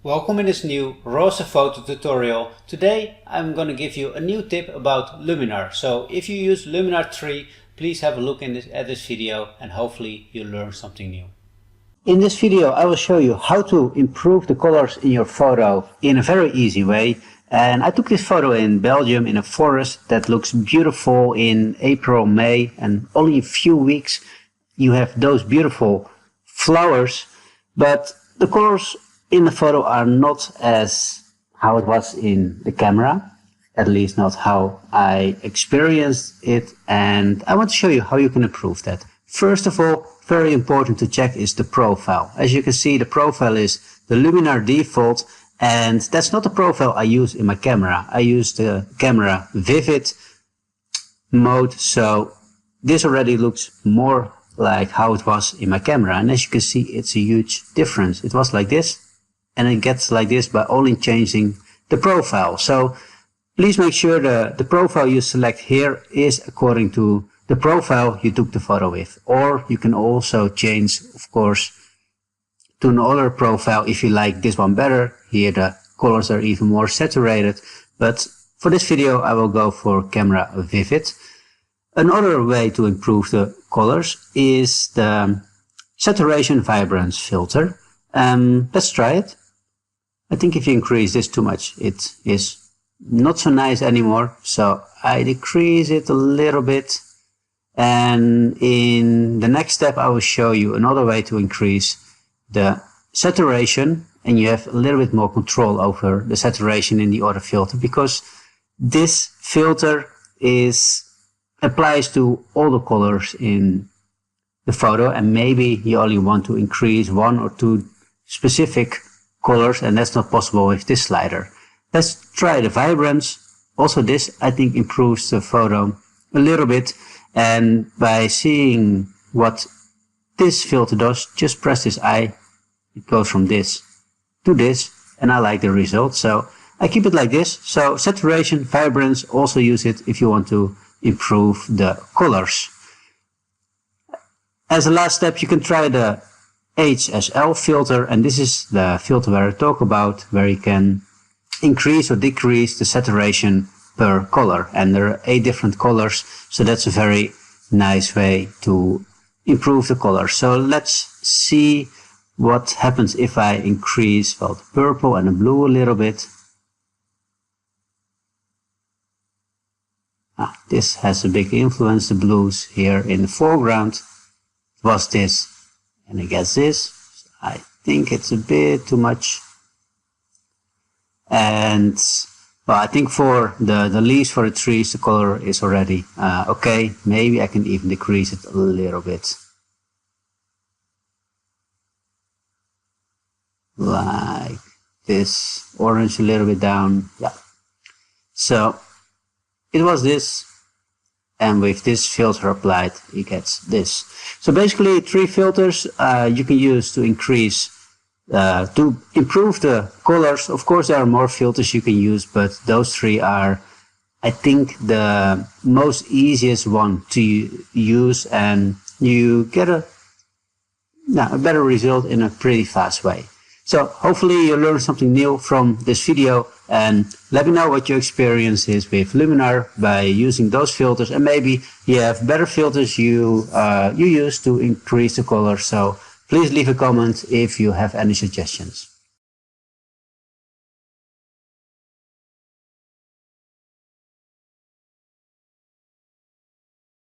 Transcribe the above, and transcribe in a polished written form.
Welcome in this new RAWSTER photo tutorial. Today I'm going to give you a new tip about Luminar. So if you use Luminar 3, please have a look at this video and hopefully you'll learn something new. In this video I will show you how to improve the colors in your photo in a very easy way. And I took this photo in Belgium in a forest that looks beautiful in April, May, and only in a few weeks you have those beautiful flowers, but the colors in the photo are not as how it was in the camera, at least not how I experienced it, and I want to show you how you can improve that. First of all, very important to check is the profile. As you can see, the profile is the Luminar default, and that's not the profile I use in my camera. I use the camera vivid mode, so this already looks more like how it was in my camera, and as you can see, it's a huge difference. It was like this, and it gets like this by only changing the profile. So please make sure the profile you select here is according to the profile you took the photo with. Or you can also change, of course, to another profile if you like this one better. Here the colors are even more saturated, but for this video I will go for camera vivid. Another way to improve the colors is the saturation vibrance filter. Let's try it. I think if you increase this too much, it is not so nice anymore. So I decrease it a little bit. And in the next step, I will show you another way to increase the saturation. And you have a little bit more control over the saturation in the other filter, because this filter applies to all the colors in the photo. And maybe you only want to increase one or two specific colors, and that's not possible with this slider. Let's try the vibrance. Also this, I think, improves the photo a little bit, and by seeing what this filter does, just press this I, it goes from this to this, and I like the result, so I keep it like this. So saturation, vibrance, also use it if you want to improve the colors. As a last step, you can try the HSL filter, and this is the filter where I talk about, where you can increase or decrease the saturation per color, and there are 8 different colors, so that's a very nice way to improve the color. So let's see what happens if I increase the purple and the blue a little bit. This has a big influence. The blues here in the foreground was this, and it gets this. I think it's a bit too much. And well, I think for the leaves for the trees, the color is already okay. Maybe I can even decrease it a little bit. Like this, orange a little bit down. Yeah. So it was this. And with this filter applied, it gets this. So basically 3 filters you can use to increase, to improve the colors. Of course there are more filters you can use, but those 3 are, I think, the most easiest one to use, and you get a better result in a pretty fast way. So hopefully you learned something new from this video, and let me know what your experience is with Luminar by using those filters, and maybe you have better filters you use to increase the color. So please leave a comment if you have any suggestions.